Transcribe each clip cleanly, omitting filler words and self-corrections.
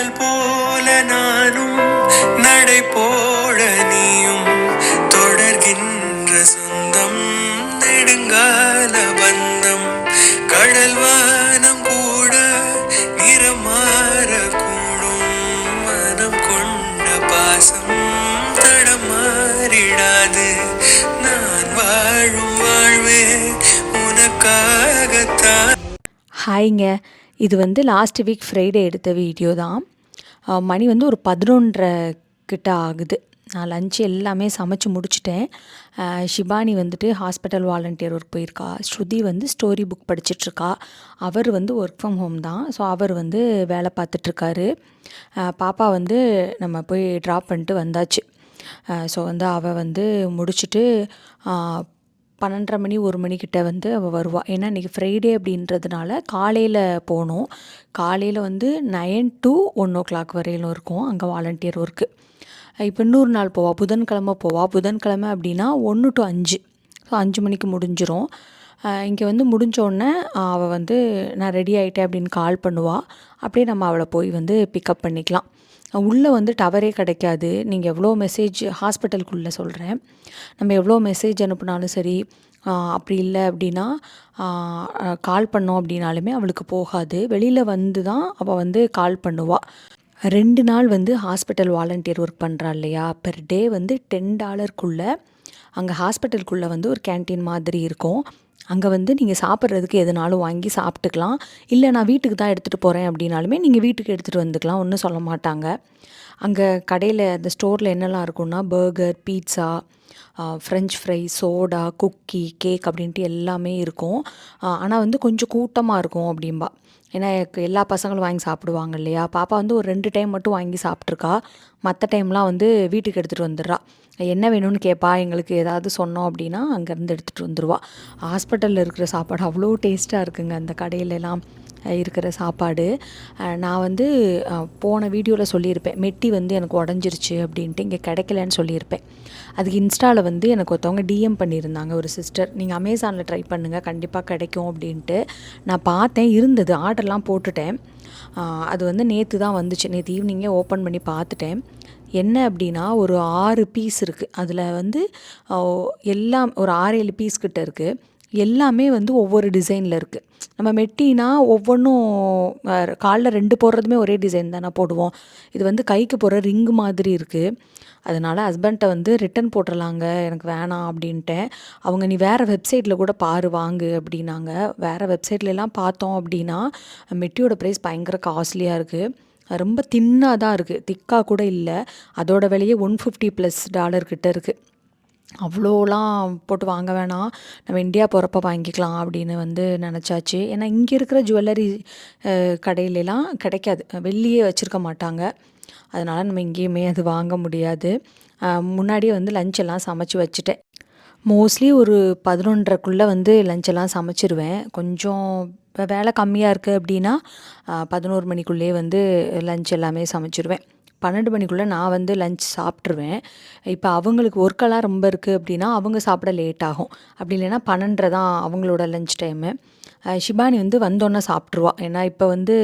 கடல் போல நானும் நடை போட நீயும் தொடர்கின்ற சொந்தம் நெடுங்கால பந்தம் கடல் வானம் கூட நிறமாற கூடும் மனம் கொண்ட பாசம் தடமாறிடாது நான் வாழும் வாழ்வே உனக்காகத்தான். ஹாய்ங்க, இது வந்து லாஸ்ட் வீக் ஃப்ரைடே எடுத்த வீடியோ தான். மணி வந்து ஒரு 11:30 கிட்ட ஆகுது. நான் லன்ச் எல்லாமே சமைச்சு முடிச்சிட்டேன். ஷிபானி வந்துட்டு ஹாஸ்பிட்டல் வாலண்டியர் ஒர்க் போயிருக்கா. ஸ்ருதி வந்து ஸ்டோரி புக் படிச்சிட்ருக்கா. அவர் வந்து ஒர்க் ஃப்ரம் ஹோம் தான். ஸோ அவர் வந்து வேலை பார்த்துட்ருக்காரு. பாப்பா வந்து நம்ம போய் ட்ராப் பண்ணிட்டு வந்தாச்சு. ஸோ வந்து அவள் வந்து முடிச்சுட்டு 12:30 மணி 1 மணிக்கிட்ட வந்து அவள் வருவாள். ஏன்னா இன்றைக்கி ஃப்ரைடே அப்படின்றதுனால காலையில் போகணும். காலையில் வந்து 9 to 1 வரையிலும் இருக்கும் அங்கே வாலண்டியர் ஒர்க்கு. இப்போ இன்னொரு நாள் போவாள், புதன்கிழமை போவாள். புதன்கிழமை அப்படின்னா 1 to 5. ஸோ 5 மணிக்கு முடிஞ்சிரும். இங்கே வந்து முடிஞ்சோடனே அவள் வந்து நான் ரெடி ஆகிட்டேன் அப்படின்னு கால் பண்ணுவாள். அப்படியே நம்ம அவளை போய் வந்து பிக்கப் பண்ணிக்கலாம். உள்ளே வந்து டவரே கிடைக்காது. நீங்கள் எவ்வளோ மெசேஜ் ஹாஸ்பிட்டலுக்குள்ளே சொல்கிறேன், நம்ம எவ்வளோ மெசேஜ் அனுப்புனாலும் சரி, அப்படி இல்லை அப்படின்னா கால் பண்ணோம் அப்படின்னாலுமே அவளுக்கு போகாது. வெளியில் வந்து தான் அவள் வந்து கால் பண்ணுவாள். 2 நாள் வந்து ஹாஸ்பிட்டல் வாலண்டியர் ஒர்க் பண்ணுறா இல்லையா, பெர் டே வந்து $10 அங்கே ஹாஸ்பிட்டலுக்குள்ளே வந்து ஒரு கேன்டீன் மாதிரி இருக்கும். அங்கே வந்து நீங்கள் சாப்பிட்றதுக்கு எதுனாலும் வாங்கி சாப்பிட்டுக்கலாம். இல்லை நான் வீட்டுக்கு தான் எடுத்துகிட்டு போகிறேன் அப்படின்னாலுமே நீங்கள் வீட்டுக்கு எடுத்துகிட்டு வந்துக்கலாம், ஒன்றும் சொல்ல மாட்டாங்க. அங்கே கடையில் அந்த ஸ்டோரில் என்னெல்லாம் இருக்குன்னா burger, pizza, french fry, soda, cookie, cake அப்படின்ட்டு எல்லாமே இருக்கும். ஆனால் வந்து கொஞ்சம் கூட்டமாக இருக்கும் அப்படின்பா. ஏன்னா எல்லா பசங்களும் வாங்கி சாப்பிடுவாங்க இல்லையா. பாப்பா வந்து ஒரு 2 டைம் மட்டும் வாங்கி சாப்பிட்ருக்கா. மற்ற டைம்லாம் வந்து வீட்டுக்கு எடுத்துகிட்டு வந்துடுறா. என்ன வேணும்னு கேட்பா. எங்களுக்கு ஏதாவது சொன்னோம் அப்படின்னா அங்கேருந்து எடுத்துகிட்டு வந்துடுவா. ஹாஸ்பிட்டலில் இருக்கிற சாப்பாடு அவ்வளோ டேஸ்ட்டாக இருக்குங்க அந்த கடையிலலாம் இருக்கிற சாப்பாடு. நான் வந்து போன வீடியோவில் சொல்லியிருப்பேன், மெட்டி வந்து எனக்கு உடஞ்சிருச்சு அப்படின்ட்டு, இங்கே கிடைக்கலன்னு சொல்லியிருப்பேன். அதுக்கு இன்ஸ்டாவில் வந்து எனக்கு ஒருத்தவங்க டிஎம் பண்ணியிருந்தாங்க, ஒரு சிஸ்டர், நீங்கள் அமேசானில் ட்ரை பண்ணுங்கள் கண்டிப்பாக கிடைக்கும் அப்படின்ட்டு. நான் பார்த்தேன், இருந்தது, ஆர்டர்லாம் போட்டுட்டேன். அது வந்து நேற்று தான் வந்துச்சு. நேற்று ஈவினிங்கே ஓப்பன் பண்ணி பார்த்துட்டேன். என்ன அப்படின்னா ஒரு 6 பீஸ் இருக்குது. அதில் வந்து எல்லாம் ஒரு 6-7 பீஸ் கிட்ட இருக்குது. எல்லாமே வந்து ஒவ்வொரு டிசைனில் இருக்குது. நம்ம மெட்டினா ஒவ்வொன்றும் காலில் 2 போடுறதுமே ஒரே டிசைன் தானே போடுவோம். இது வந்து கைக்கு போடுற ரிங்கு மாதிரி இருக்குது. அதனால் ஹஸ்பண்ட்டை வந்து ரிட்டன் போட்டுடலாங்க, எனக்கு வேணாம் அப்படின்ட்டேன். அவங்க நீ வேறு வெப்சைட்டில் கூட பாரு வாங்கு அப்படின்னாங்க. வேறு வெப்சைட்லலாம் பார்த்தோம் அப்படின்னா மெட்டியோட ப்ரைஸ் பயங்கர காஸ்ட்லியாக இருக்குது. ரொம்ப தின்னாக தான் இருக்குது, திக்காக கூட இல்லை. அதோட விலையே $150+ கிட்ட இருக்குது. அவ்வளோலாம் போட்டு வாங்க வேணாம், நம்ம இந்தியா போகிறப்ப வாங்கிக்கலாம் அப்படின்னு வந்து நினச்சாச்சு. ஏன்னா இங்கே இருக்கிற ஜுவல்லரி கடையிலலாம் கிடைக்காது, வெள்ளியே வச்சுருக்க மாட்டாங்க. அதனால் நம்ம இங்கேயுமே அது வாங்க முடியாது. முன்னாடியே வந்து லஞ்செல்லாம் சமைச்சு வச்சுட்டேன். மோஸ்ட்லி ஒரு 11:30க்குள்ளே வந்து லஞ்செல்லாம் சமைச்சிருவேன். கொஞ்சம் இப்போ வேலை கம்மியாக இருக்குது அப்படின்னா 11 மணிக்குள்ளேயே வந்து லஞ்ச் எல்லாமே சமைச்சிருவேன். 12 மணிக்குள்ளே நான் வந்து லஞ்ச் சாப்பிட்ருவேன். இப்போ அவங்களுக்கு ஒர்க்கெல்லாம் ரொம்ப இருக்குது அப்படின்னா அவங்க சாப்பிட லேட் ஆகும். அப்படி இல்லைன்னா 12:30 தான் அவங்களோட லஞ்ச் டைமு. ஷிபானி வந்து வந்தோன்னே சாப்பிட்ருவா. ஏன்னா இப்போ வந்து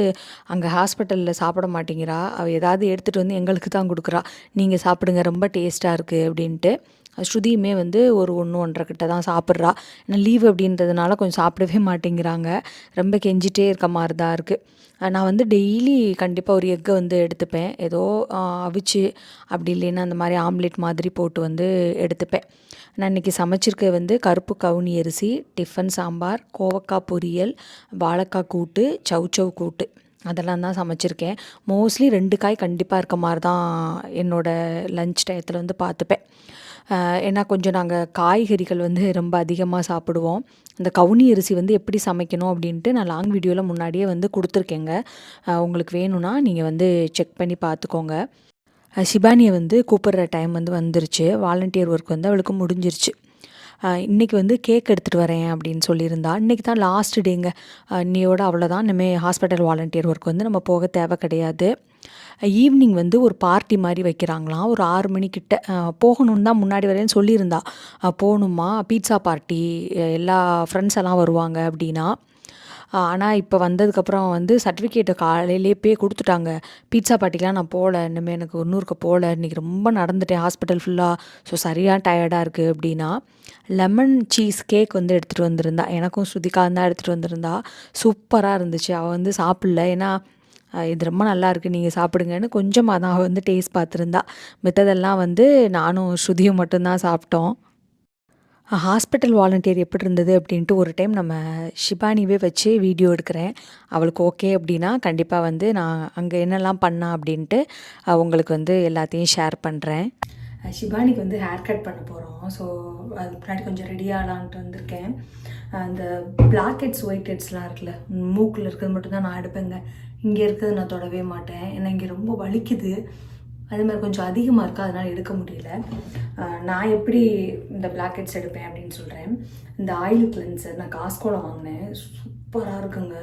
அங்கே ஹாஸ்பிட்டலில் சாப்பிட மாட்டேங்கிறா. அவள் ஏதாவது எடுத்துகிட்டு வந்து எங்களுக்கு தான் கொடுக்குறா, நீங்கள் சாப்பிடுங்க ரொம்ப டேஸ்ட்டாக இருக்குது அப்படின்ட்டு. ஸ்ருதியுமே வந்து ஒரு 1-1:30 கிட்ட தான் சாப்பிட்றா. ஏன்னா லீவ் அப்படின்றதுனால கொஞ்சம் சாப்பிடவே மாட்டேங்கிறாங்க. ரொம்ப கெஞ்சிட்டே இருக்க மாதிரி தான் இருக்குது. நான் வந்து டெய்லி கண்டிப்பாக ஒரு எக்கை வந்து எடுத்துப்பேன். ஏதோ அவிச்சு அப்படி இல்லைன்னா அந்த மாதிரி ஆம்லேட் மாதிரி போட்டு வந்து எடுத்துப்பேன். நான் இன்றைக்கி சமைச்சிருக்க வந்து கருப்பு கவுனி அரிசி, டிஃபன் சாம்பார், கோவக்காய் பொரியல், வாழைக்காய் கூட்டு, சௌச்சௌ கூட்டு, அதெல்லாம் தான் சமைச்சிருக்கேன். மோஸ்ட்லி 2 காய் கண்டிப்பாக இருக்க மாதிரி தான் என்னோடய லன்ச் டயத்தில் வந்து பார்த்துப்பேன். ஏன்னா கொஞ்சம் நாங்கள் காய்கறிகள் வந்து ரொம்ப அதிகமாக சாப்பிடுவோம். இந்த கவுனி அரிசி வந்து எப்படி சமைக்கணும் அப்படின்ட்டு நான் லாங் வீடியோவில் முன்னாடியே வந்து கொடுத்துருக்கேங்க. உங்களுக்கு வேணும்னா நீங்கள் வந்து செக் பண்ணி பார்த்துக்கோங்க. ஷிபானியை வந்து கூப்பிட்ற டைம் வந்து வந்துருச்சு. வாலண்டியர் ஒர்க் வந்து அவளுக்கு முடிஞ்சிருச்சு. இன்றைக்கி வந்து கேக் எடுத்துகிட்டு வரேன் அப்படின்னு சொல்லியிருந்தா. இன்றைக்கி தான் லாஸ்ட் டேங்க. இன்னையோட அவ்வளோதான். இனிமேல் ஹாஸ்பிட்டல் வாலண்டியர் ஒர்க் வந்து நம்ம போக தேவை கிடையாது. ஈவினிங் வந்து ஒரு பார்ட்டி மாதிரி வைக்கிறாங்களாம். ஒரு 6 மணிக்கிட்ட போகணுன்னு தான் முன்னாடி வரையும் சொல்லியிருந்தா. போகணுமா, பீட்சா பார்ட்டி, எல்லா ஃப்ரெண்ட்ஸ் எல்லாம் வருவாங்க அப்படின்னா. ஆனால் இப்போ வந்ததுக்கப்புறம் வந்து சர்டிஃபிகேட்டை காலையிலே போய் கொடுத்துட்டாங்க. பீட்சா பார்ட்டிக்கெலாம் நான் போகல, இனிமேல் எனக்கு இன்னொருக்க போகல, இன்றைக்கி ரொம்ப நடந்துட்டேன் ஹாஸ்பிட்டல் ஃபுல்லாக, ஸோ சரியாக டயர்டாக இருக்குது அப்படின்னா. லெமன் சீஸ் கேக் வந்து எடுத்துகிட்டு வந்திருந்தா, எனக்கும் ஸ்ருதிகா தான் எடுத்துகிட்டு வந்திருந்தா. சூப்பராக இருந்துச்சு. அவள் வந்து சாப்பிடல, ஏன்னா இது ரொம்ப நல்லா இருக்குது, நீங்கள் சாப்பிடுங்கன்னு கொஞ்சமாக தான் அவள் வந்து டேஸ்ட் பார்த்துருந்தா. மித்ததெல்லாம் வந்து நானும் ஸ்ருதியும் மட்டும்தான் சாப்பிட்டோம். ஹாஸ்பிட்டல் வாலண்டியர் எப்படி இருந்தது அப்படின்ட்டு ஒரு டைம் நம்ம ஷிபானிவே வச்சு வீடியோ எடுக்கிறேன். அவளுக்கு ஓகே அப்படின்னா கண்டிப்பாக வந்து நான் அங்கே என்னெல்லாம் பண்ணா அப்படின்ட்டு உங்களுக்கு வந்து எல்லாத்தையும் ஷேர் பண்ணுறேன். ஷிபானிக்கு வந்து ஹேர் கட் பண்ண போகிறோம். ஸோ அது முன்னாடி கொஞ்சம் ரெடி ஆகலான்ட்டு வந்திருக்கேன். அந்த பிளாக் ஹெட்ஸ் ஒயிட் ஹெட்ஸ்லாம் இருக்குல்ல, மூக்கில் இருக்கிறது மட்டும்தான் நான் எடுப்பேங்க. இங்கே இருக்கிறது நான் தொடவே மாட்டேன், ஏன்னா இங்கே ரொம்ப வலிக்குது. அதே மாதிரி கொஞ்சம் அதிகமாக இருக்குது, அதனால் எடுக்க முடியல. நான் எப்படி இந்த பிளாக் ஹெட்ஸ் எடுப்பேன் அப்படின்னு சொல்கிறேன். இந்த ஆயில் கிளென்சர் நான் காஸ்கோவில் வாங்கினேன், சூப்பராக இருக்குங்க.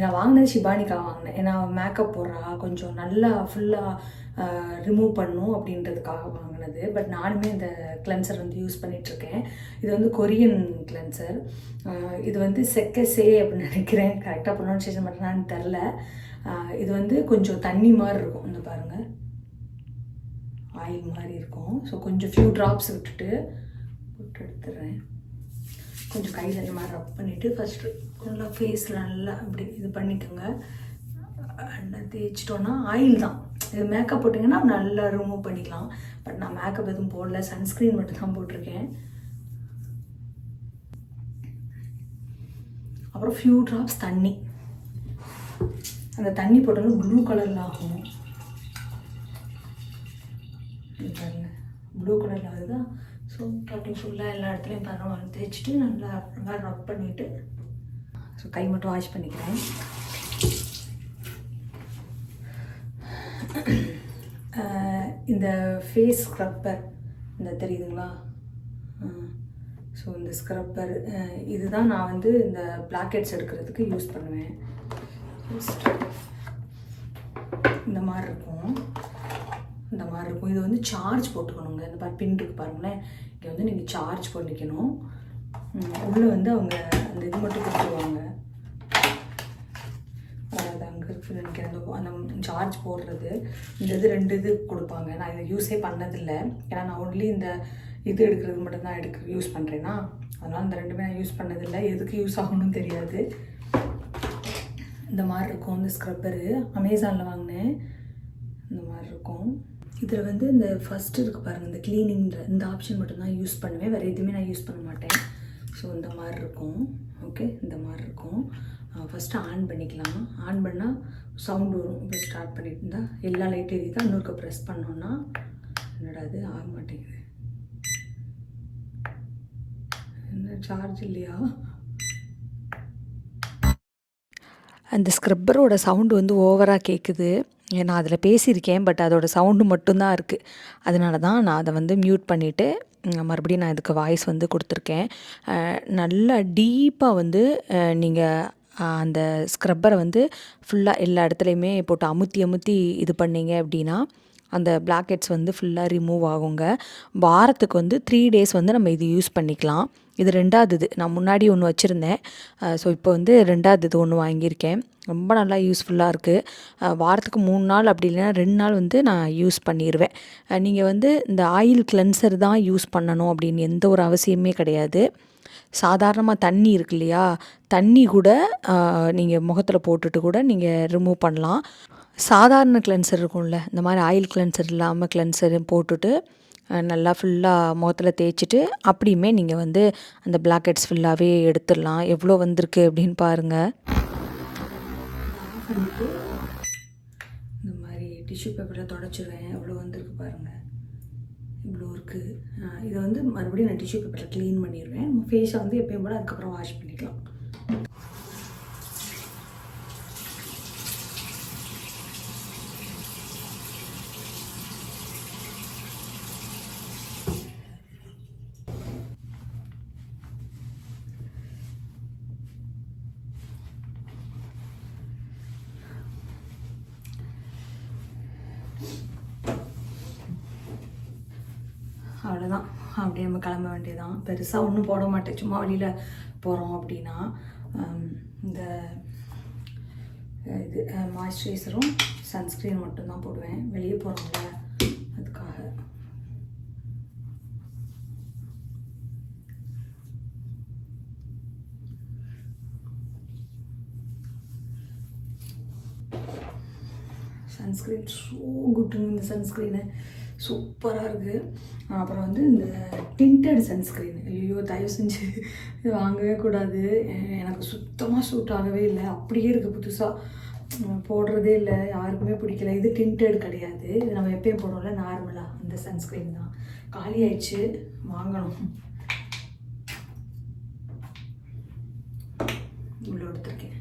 நான் வாங்கினது ஷிபானிக்காக வாங்கினேன், ஏன்னா மேக்கப் போடுறா, கொஞ்சம் நல்லா ஃபுல்லாக ரிமூவ் பண்ணும் அப்படின்றதுக்காக வாங்கினது. பட் நானுமே இந்த கிளென்சர் வந்து யூஸ் பண்ணிகிட்ருக்கேன். இது வந்து கொரியன் கிளென்சர். இது வந்து செக்கசே அப்படின்னு நினைக்கிறேன், கரெக்டாக ப்ரொனன்சியேஷன் பண்ணுறான்னு தெரில. இது வந்து கொஞ்சம் தண்ணி மாதிரி இருக்கும், இந்த பாருங்கள், ஆயில் மாதிரி இருக்கும். ஸோ கொஞ்சம் ஃபியூ ட்ராப்ஸ் விட்டுட்டு போட்டு எடுத்துடுறேன். கொஞ்சம் கையில் இந்த மாதிரி ரப் பண்ணிவிட்டு ஃபஸ்ட்டு நல்லா ஃபேஸில் நல்லா இப்படி இது பண்ணிக்கோங்க. நல்லா தேய்ச்சிட்டோன்னா ஆயில் தான். இது மேக்கப் போட்டிங்கன்னா நல்லா ரிமூவ் பண்ணிக்கலாம். பட் நான் மேக்கப் எதுவும் போடல, சன்ஸ்க்ரீன் மட்டும் தான் போட்டிருக்கேன். அப்புறம் ஃபியூ ட்ராப்ஸ் தண்ணி. அந்த தண்ணி போட்டோன்னா ப்ளூ கலரில் ஆகும். ப்ளூ கலரில் ஆகுதா? ஸோ அப்படி ஃபுல்லாக எல்லா இடத்துலையும் பரவாயில்ல தேய்ச்சிட்டு நல்லா ரப் பண்ணிவிட்டு, ஸோ கை மட்டும் வாஷ் பண்ணிக்கிறேன். இந்த ஃபேஸ் ஸ்க்ரப்பர் இந்த தெரியுதுங்களா? ஸோ இந்த ஸ்க்ரப்பர் இதுதான் நான் வந்து இந்த பிளாக் ஹெட்ஸ் எடுக்கிறதுக்கு யூஸ் பண்ணுவேன். இந்த மாதிரி இருக்கும், இந்த மாதிரி இருக்கும். இது வந்து சார்ஜ் போட்டுக்கணுங்க. இந்த மாதிரி பின் இருக்கு பாருங்களேன், இங்கே வந்து நீங்கள் சார்ஜ் பண்ணிக்கணும். உள்ளே வந்து அவங்க அந்த இது மட்டும் கொடுத்துருவாங்க, அது அங்கே இருக்குன்னு நினைக்கிறேன், அந்த சார்ஜ் போடுறது. இந்த இது 2 இது கொடுப்பாங்க. நான் இதை யூஸே பண்ணதில்லை, ஏன்னா நான் ஒன்லி இந்த இது எடுக்கிறது மட்டும்தான் யூஸ் பண்ணுறேன்னா, அதனால் இந்த 2மே நான் யூஸ் பண்ணதில்லை. எதுக்கு யூஸ் ஆகணும்னு தெரியாது. இந்த மாதிரி இருக்கும் இந்த ஸ்க்ரப்பரு, அமேசானில் வாங்கினேன். இந்த மாதிரி இருக்கும். இதில் வந்து இந்த ஃபஸ்ட்டு இருக்குது பாருங்கள், இந்த க்ளீனிங்கிற இந்த ஆப்ஷன் மட்டும்தான் யூஸ் பண்ணுவேன், வேறு எதுவுமே நான் யூஸ் பண்ண மாட்டேன். ஸோ இந்த மாதிரி இருக்கும். ஓகே, இந்த மாதிரி இருக்கும். ஃபஸ்ட்டு ஆன் பண்ணிக்கலாம். ஆன் பண்ணால் சவுண்டு வரும். இப்போ ஸ்டார்ட் பண்ணிட்டு இருந்தால் எல்லா லைட்டும் எரியுதா. இன்னொருக்க ப்ரெஸ் பண்ணோன்னா என்னடா அது ஆக மாட்டேங்குது, என்ன சார்ஜ் இல்லையா? அந்த ஸ்க்ரப்பரோட சவுண்டு வந்து ஓவராக கேட்குது. நான் அதில் பேசியிருக்கேன், பட் அதோடய சவுண்டு மட்டும்தான் இருக்குது. அதனால தான் நான் அதை வந்து மியூட் பண்ணிவிட்டு மறுபடியும் நான் இதுக்கு வாய்ஸ் வந்து கொடுத்துருக்கேன். நல்லா டீப்பாக வந்து நீங்கள் அந்த ஸ்க்ரப்பரை வந்து ஃபுல்லாக எல்லா இடத்துலையுமே போட்டு அமுத்தி இது பண்ணிங்க அப்படின்னா அந்த பிளாக் ஹெட்ஸ் வந்து ஃபுல்லாக ரிமூவ் ஆகுங்க. வாரத்துக்கு வந்து 3 days வந்து நம்ம இது யூஸ் பண்ணிக்கலாம். இது 2வது இது. நான் முன்னாடி ஒன்று வச்சுருந்தேன், ஸோ இப்போ வந்து 2வது இது ஒன்று வாங்கியிருக்கேன். ரொம்ப நல்லா யூஸ்ஃபுல்லாக இருக்குது. வாரத்துக்கு 3 நாள் அப்படி இல்லைன்னா 2 நாள் வந்து நான் யூஸ் பண்ணிடுவேன். நீங்கள் வந்து இந்த ஆயில் கிளென்சர் தான் யூஸ் பண்ணணும் அப்படின்னு எந்த ஒரு அவசியமே கிடையாது. சாதாரணமாக தண்ணி இருக்கு இல்லையா, தண்ணி கூட நீங்கள் முகத்தில் போட்டுட்டு கூட நீங்கள் ரிமூவ் பண்ணலாம். சாதாரண கிளென்சர் இருக்கும்ல, இந்த மாதிரி ஆயில் கிளென்சர் இல்லாமல் கிளென்சர் போட்டுட்டு நல்லா ஃபுல்லாக முகத்தில் தேய்ச்சிட்டு அப்படியுமே நீங்கள் வந்து அந்த பிளாக் ஹெட்ஸ் ஃபுல்லாகவே எடுத்துடலாம். எவ்வளோ வந்திருக்கு அப்படின்னு பாருங்கள். இந்த மாதிரி டிஷ்யூ பேப்பரில் தொடச்சிடுவேன். எவ்வளோ வந்திருக்கு பாருங்கள், இவ்வளோ இருக்குது. இதை வந்து மறுபடியும் நான் டிஷ்யூ பேப்பரில் க்ளீன் பண்ணிடுவேன். ஃபேஸை வந்து எப்பயும் போல் அதுக்கப்புறம் வாஷ் பண்ணிக்கலாம். அவ்வளோதான், அப்படியே நம்ம கிளம்ப வேண்டியதான். பெருசாக ஒன்றும் போட மாட்டேன், சும்மா வெளியில் போகிறோம் அப்படின்னா. இந்த இதுக்கு மாய்ஸ்சரைசரும் சன்ஸ்க்ரீன் மட்டும்தான் போடுவேன், வெளியே போகிறோம்ல அதுக்காக. சன்ஸ்க்ரீன் ஸோ குட்டுங்க, இந்த சன்ஸ்க்ரீனு சூப்பராக இருக்குது. அப்புறம் வந்து இந்த டிண்டட் சன்ஸ்க்ரீன், ஐயோ தயவு செஞ்சு இது வாங்கவே கூடாது, எனக்கு சுத்தமாக சூட் ஆகவே இல்லை, அப்படியே இருக்குது, புதுசாக போடுறதே இல்லை, யாருக்குமே பிடிக்கல. இது டிண்டட் கிடையாது, இது நம்ம எப்பயும் போடுறோம்ல நார்மலாக அந்த சன்ஸ்க்ரீன் தான். காலி ஆயிடுச்சு, வாங்கணும். இவ்வளோ எடுத்துருக்கேன்.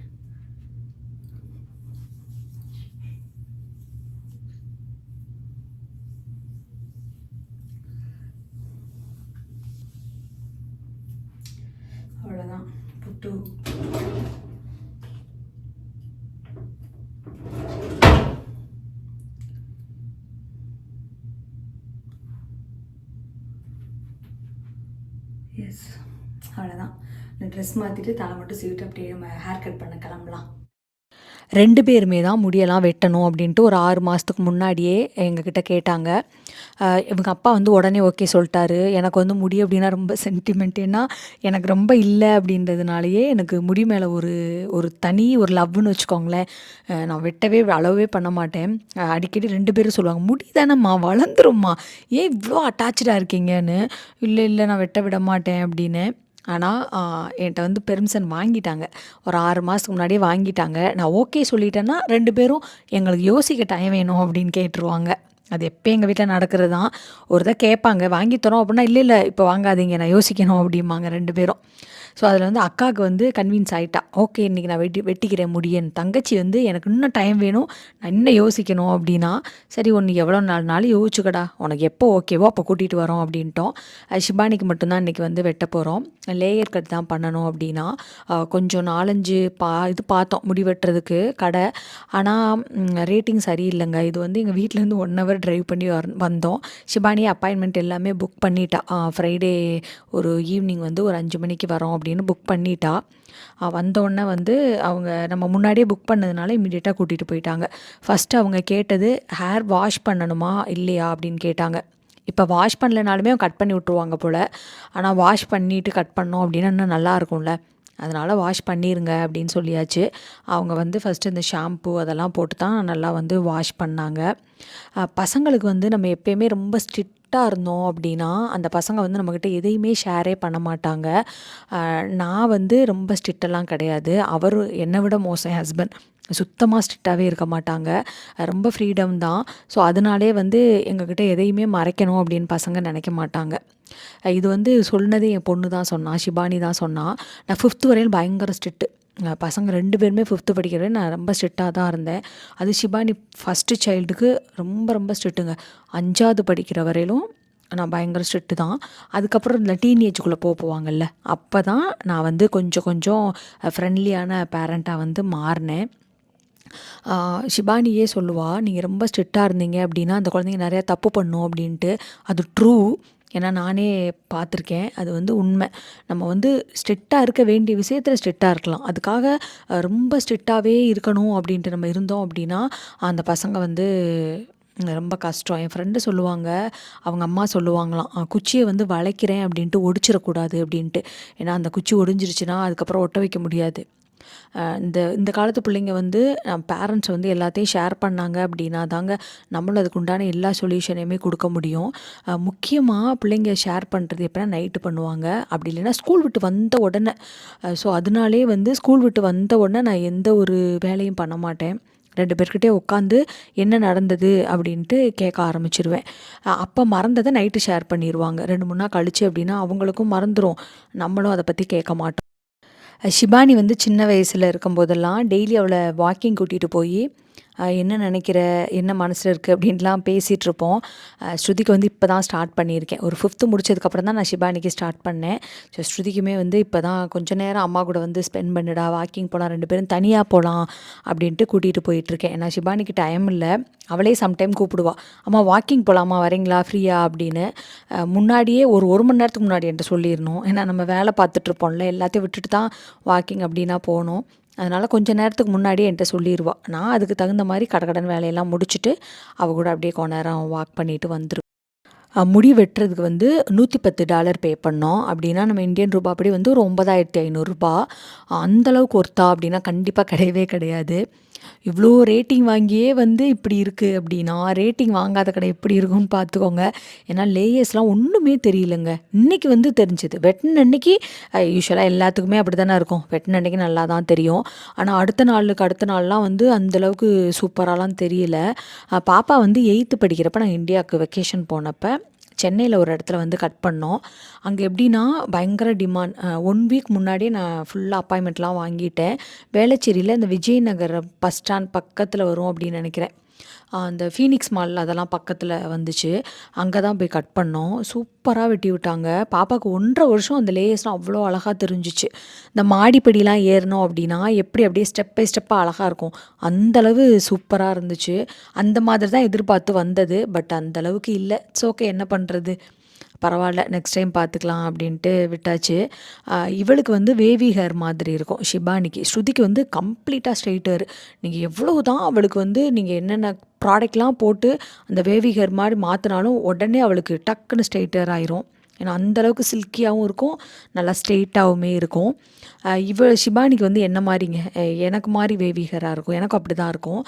அவ்வளோதான் புட்டு. எஸ், அவ்வளோதான். இந்த ட்ரெஸ் மாற்றிட்டு தலை மட்டும் சீவிட்டு அப்படியே நம்ம ஹேர் கட் பண்ண கிளம்பலாம். 2 பேருமே தான் முடியெல்லாம் வெட்டணும் அப்படின்ட்டு ஒரு 6 மாதத்துக்கு முன்னாடியே எங்ககிட்ட கேட்டாங்க. இவங்க அப்பா வந்து உடனே ஓகே சொல்லிட்டாரு. எனக்கு வந்து முடி அப்படின்னா ரொம்ப சென்டிமெண்ட், ஏன்னா எனக்கு ரொம்ப இல்லை அப்படின்றதுனாலயே எனக்கு முடி மேலே ஒரு தனி ஒரு லவ்னு வச்சுக்கோங்களேன். நான் வெட்டவே அளவே பண்ண மாட்டேன். அடிக்கடி 2 பேரும் சொல்லுவாங்க, முடி தானேம்மா வளர்ந்துரும்மா, ஏன் இவ்வளோ அட்டாச்சாக இருக்கீங்கன்னு. இல்லை இல்லை நான் வெட்ட விட மாட்டேன் அப்படின்னு. ஆனால் என்கிட்ட வந்து பெர்மிஷன் வாங்கிட்டாங்க, ஒரு 6 மாதத்துக்கு முன்னாடியே வாங்கிட்டாங்க. நான் ஓகே சொல்லிட்டேன்னா 2 பேரும் எங்களுக்கு யோசிக்க டைம் வேணும் அப்படின்னு கேட்டுருவாங்க. அது எப்போ எங்கள் வீட்டில் நடக்கிறது தான். ஒரு இதை கேட்பாங்க வாங்கி தரோம் அப்படின்னா, இல்லை இல்லை இப்போ வாங்காதீங்க நான் யோசிக்கணும் அப்படிம்பாங்க 2 பேரும். ஸோ அதில் வந்து அக்காவுக்கு வந்து கன்வின்ஸ் ஆகிட்டா, ஓகே இன்றைக்கி நான் வெட்டிக்கிறேன் முடியேன். தங்கச்சி வந்து எனக்கு இன்னும் டைம் வேணும், நான் இன்னும் யோசிக்கணும் அப்படின்னா, சரி ஒன்று எவ்வளோ நாள் யோசிச்சுக்கடா, உனக்கு எப்போ ஓகேவோ அப்போ கூட்டிகிட்டு வரோம் அப்படின்ட்டோம். ஷிபானிக்கு மட்டும்தான் இன்றைக்கி வந்து வெட்ட போகிறோம். லேயர் கட் தான் பண்ணணும் அப்படின்னா கொஞ்சம் 4-5 இது பார்த்தோம் முடி வெட்டுறதுக்கு கடை. ஆனால் ரேட்டிங் சரியில்லைங்க. இது வந்து எங்கள் வீட்டிலேருந்து 1 ஹவர் ட்ரைவ் பண்ணி வந்தோம். ஷிபானி அப்பாயின்மெண்ட் எல்லாமே புக் பண்ணிட்டா. ஃப்ரைடே ஒரு ஈவினிங் வந்து ஒரு 5 மணிக்கு வரோம் அப்படின்னு புக் பண்ணிட்டா. வந்தோடனே வந்து அவங்க நம்ம முன்னாடியே புக் பண்ணதுனால இம்மிடியேட்டாக கூட்டிகிட்டு போயிட்டாங்க. ஃபஸ்ட்டு அவங்க கேட்டது ஹேர் வாஷ் பண்ணணுமா இல்லையா அப்படின்னு கேட்டாங்க. இப்போ வாஷ் பண்ணலனாலுமே கட் பண்ணி விட்ருவாங்க போல், ஆனால் வாஷ் பண்ணிவிட்டு கட் பண்ணோம் அப்படின்னா இன்னும் நல்லா இருக்கும்ல, அதனால் வாஷ் பண்ணிடுங்க அப்படின்னு சொல்லியாச்சு. அவங்க வந்து ஃபஸ்ட்டு இந்த ஷாம்பு அதெல்லாம் போட்டு தான் நல்லா வந்து வாஷ் பண்ணாங்க. பசங்களுக்கு வந்து நம்ம எப்போயுமே ரொம்ப ஸ்ட்ரிக்டாக இருந்தோம் அப்படின்னா அந்த பசங்க வந்து நம்மக்கிட்ட எதையுமே ஷேரே பண்ண மாட்டாங்க. நான் வந்து ரொம்ப ஸ்ட்ரிக்டெல்லாம் கிடையாது, அவர் என்னை விட மோசம் என் ஹஸ்பண்ட் சுத்தமாக ஸ்ட்ரிக்டாகவே இருக்க மாட்டாங்க, ரொம்ப ஃப்ரீடம் தான். ஸோ அதனாலே வந்து எங்ககிட்ட எதையுமே மறைக்கணும் அப்படின்னு பசங்க நினைக்க மாட்டாங்க. இது வந்து சொன்னதே என் பொண்ணு தான் சொன்னா, ஷிபானி தான் சொன்னா. நான் 5th வரையும் பயங்கர ஸ்ட்ரிக்ட்டு. பசங்க 2 பேருமே 5th படிக்கிறவே நான் ரொம்ப ஸ்ட்ரிக்டாக தான் இருந்தேன். அது ஷிபானி ஃபஸ்ட்டு சைல்டுக்கு ரொம்ப ரொம்ப ஸ்ட்ரிக்ட்டுங்க. 5வது படிக்கிற வரையிலும் நான் பயங்கர ஸ்ட்ரிக்ட்டு தான். அதுக்கப்புறம் இந்த டீனேஜுக்குள்ளே போவாங்கல்ல, அப்போ தான் நான் வந்து கொஞ்சம் ஃப்ரெண்ட்லியான பேரண்ட்டாக வந்து மாறினேன். ஷிபானியே சொல்லுவா, நீங்கள் ரொம்ப ஸ்ட்ரிக்டாக இருந்தீங்க அப்படின்னா அந்த குழந்தைங்க நிறையா தப்பு பண்ணும் அப்படின்ட்டு. அது ட்ரூ, ஏன்னா நானே பார்த்துருக்கேன், அது வந்து உண்மை. நம்ம வந்து ஸ்ட்ரிக்டாக இருக்க வேண்டிய விஷயத்தில் ஸ்ட்ரிக்டாக இருக்கலாம், அதுக்காக ரொம்ப ஸ்ட்ரிக்டாகவே இருக்கணும் அப்படின்ட்டு நம்ம இருந்தோம் அப்படின்னா அந்த பசங்க வந்து ரொம்ப கஷ்டம். என் ஃப்ரெண்டு சொல்லுவாங்க, அவங்க அம்மா சொல்லுவாங்களாம், குச்சியை வந்து வளைக்கிறேன் அப்படின்ட்டு ஒடிச்சிடக்கூடாது அப்படின்ட்டு. ஏன்னா அந்த குச்சி ஒடிஞ்சிருச்சுன்னா அதுக்கப்புறம் ஒட்ட வைக்க முடியாது. இந்த காலத்து பிள்ளைங்க வந்து பேரண்ட்ஸ் வந்து எல்லாத்தையும் ஷேர் பண்ணாங்க அப்படின்னா தாங்க நம்மளும் அதுக்கு உண்டான எல்லா சொல்யூஷனையுமே கொடுக்க முடியும். முக்கியமாக பிள்ளைங்க ஷேர் பண்ணுறது எப்படின்னா நைட்டு பண்ணுவாங்க, அப்படி இல்லைன்னா ஸ்கூல் விட்டு வந்த உடனே. ஸோ அதனாலே வந்து ஸ்கூல் விட்டு வந்த உடனே நான் எந்த ஒரு வேலையும் பண்ண மாட்டேன். 2 பேர்கிட்டே உட்காந்து என்ன நடந்தது அப்படின்ட்டு கேட்க ஆரம்பிச்சிருவேன். அப்போ மறந்ததை நைட்டு ஷேர் பண்ணிடுவாங்க. 2-3 நாள் கழிச்சு அப்படின்னா அவங்களுக்கும் மறந்துடும், நம்மளும் அதை பற்றி கேட்க மாட்டோம். ஷிபானி வந்து சின்ன வயசில் இருக்கும்போதெல்லாம் டெய்லி அவளை வாக்கிங் கூட்டிகிட்டு போய் என்ன நினைக்கிற, என்ன மனசில் இருக்குது அப்படின்ட்டுலாம் பேசிகிட்ருப்போம். ஸ்ருதிக்கு வந்து இப்போ தான் ஸ்டார்ட் பண்ணியிருக்கேன். ஒரு 5th முடிச்சதுக்கப்புறம் தான் நான் ஷிபானிக்கு ஸ்டார்ட் பண்ணேன். ஸோ ஸ்ருதிக்குமே வந்து இப்போ தான் கொஞ்சம் நேரம் அம்மா கூட வந்து ஸ்பெண்ட் பண்ணுடா, வாக்கிங் போகலாம், 2 பேரும் தனியாக போகலாம் அப்படின்ட்டு கூட்டிகிட்டு போயிட்டுருக்கேன். ஏன்னா ஷிபானிக்கு டைம் இல்லை, அவளே சம்டைம் கூப்பிடுவா, அம்மா வாக்கிங் போகலாமா, வரீங்களா ஃப்ரீயா அப்படின்னு. முன்னாடியே ஒரு மணி நேரத்துக்கு முன்னாடி என்கிட்ட சொல்லிடணும், ஏன்னா நம்ம வேலை பார்த்துட்ருப்போம்ல, எல்லாத்தையும் விட்டுட்டு தான் வாக்கிங் அப்படின்னா போகணும். அதனால் கொஞ்சம் நேரத்துக்கு முன்னாடியே என்கிட்ட சொல்லிடுவா. நான் அதுக்கு தகுந்த மாதிரி கடகடன் வேலையெல்லாம் முடிச்சுட்டு அவள் கூட அப்படியே கொஞ்ச நேரம் வாக் பண்ணிட்டு வந்துடுவேன். முடி வெட்டுறதுக்கு வந்து $110 பே பண்ணோம். அப்படின்னா நம்ம இந்தியன் ரூபா அப்படி வந்து ஒரு 9,500 அந்தளவுக்கு ஒர்த்தா அப்படின்னா கண்டிப்பாக கிடையவே கிடையாது. இவ்வளோ ரேட்டிங் வாங்கியே வந்து இப்படி இருக்குது அப்படின்னா ரேட்டிங் வாங்காத கடை எப்படி இருக்கும்னு பார்த்துக்கோங்க. ஏன்னா லேயர்ஸ்லாம் ஒன்றுமே தெரியலங்க. இன்றைக்கி வந்து தெரிஞ்சுது. வெட்டின அன்னைக்கு யூஸ்வலாக எல்லாத்துக்குமே அப்படி தானே இருக்கும். வெட்டின அன்னைக்கு நல்லா தான் தெரியும். ஆனால் அடுத்த நாள்லாம் வந்து அந்தளவுக்கு சூப்பராலாம் தெரியல. பாப்பா வந்து 8th படிக்கிறப்ப நான் இந்தியாவுக்கு வெக்கேஷன் போனப்போ சென்னையில் ஒரு இடத்துல வந்து கட் பண்ணோம். அங்கே எப்படின்னா பயங்கர டிமாண்ட். 1 வீக் முன்னாடியே நான் ஃபுல்லாக அப்பாயின்மெண்ட்லாம் வாங்கிட்டேன். வேளச்சேரியில் இந்த விஜயநகர் பஸ் ஸ்டாண்ட் பக்கத்தில் வரும் அப்படின்னு நினைக்கிறேன். அந்த ஃபீனிக்ஸ் மால் அதெல்லாம் பக்கத்தில் வந்துச்சு. அங்கே தான் போய் கட் பண்ணோம். சூப்பராக வெட்டி விட்டாங்க. பாப்பாவுக்கு 1.5 வருஷம் அந்த லேயர்ஸ்லாம் அவ்வளோ அழகாக தெரிஞ்சிச்சு. இந்த மாடிப்படிலாம் ஏறினோம் அப்படின்னா எப்படி அப்படியே ஸ்டெப் பை ஸ்டெப்பாக அழகாக இருக்கும். அந்தளவு சூப்பராக இருந்துச்சு. அந்த மாதிரி தான் எதிர்பார்த்து வந்தது. பட் அந்தளவுக்கு இல்லை. இட்ஸ் ஓகே, என்ன பண்ணுறது, பரவாயில்ல, நெக்ஸ்ட் டைம் பார்த்துக்கலாம் அப்படின்ட்டு விட்டாச்சு. இவளுக்கு வந்து வேவி ஹேர் மாதிரி இருக்கும் ஷிபானிக்கு. ஸ்ருதிக்கு வந்து கம்ப்ளீட்டாக ஸ்ட்ரெயிட் ஹேர். நீங்கள் எவ்வளோ தான் அவளுக்கு வந்து நீங்கள் என்னென்ன ப்ராடக்ட்லாம் போட்டு அந்த வேவி ஹேர் மாதிரி மாற்றினாலும் உடனே அவளுக்கு டக்குன்னு ஸ்ட்ரெயிட் ஹேர் ஆயிரும். ஏன்னா அந்தளவுக்கு சில்கியாகவும் இருக்கும், நல்லா ஸ்ட்ரெயிட்டாகவுமே இருக்கும். ஷிபானிக்கு வந்து என்ன மாதிரிங்க, எனக்கு மாதிரி வேவி ஹேராக இருக்கும். எனக்கும் அப்படி தான் இருக்கும்.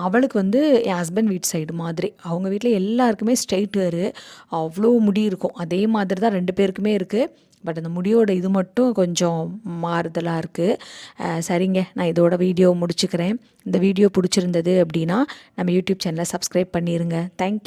அவளுக்கு வந்து என் ஹஸ்பண்ட் வீட்டு சைடு மாதிரி. அவங்க வீட்டில் எல்லாருக்குமே ஸ்ட்ரெயிட் ஹேரு, அவ்வளோ முடி இருக்கும். அதே மாதிரி தான் 2 பேருக்குமே இருக்குது. பட் அந்த முடியோட இது மட்டும் கொஞ்சம் மாறுதலாக இருக்குது. சரிங்க, நான் இதோட வீடியோ முடிச்சுக்கிறேன். இந்த வீடியோ பிடிச்சிருந்தது அப்படின்னா நம்ம யூடியூப் சேனலை சப்ஸ்கிரைப் பண்ணிடுங்க. தேங்க்யூ.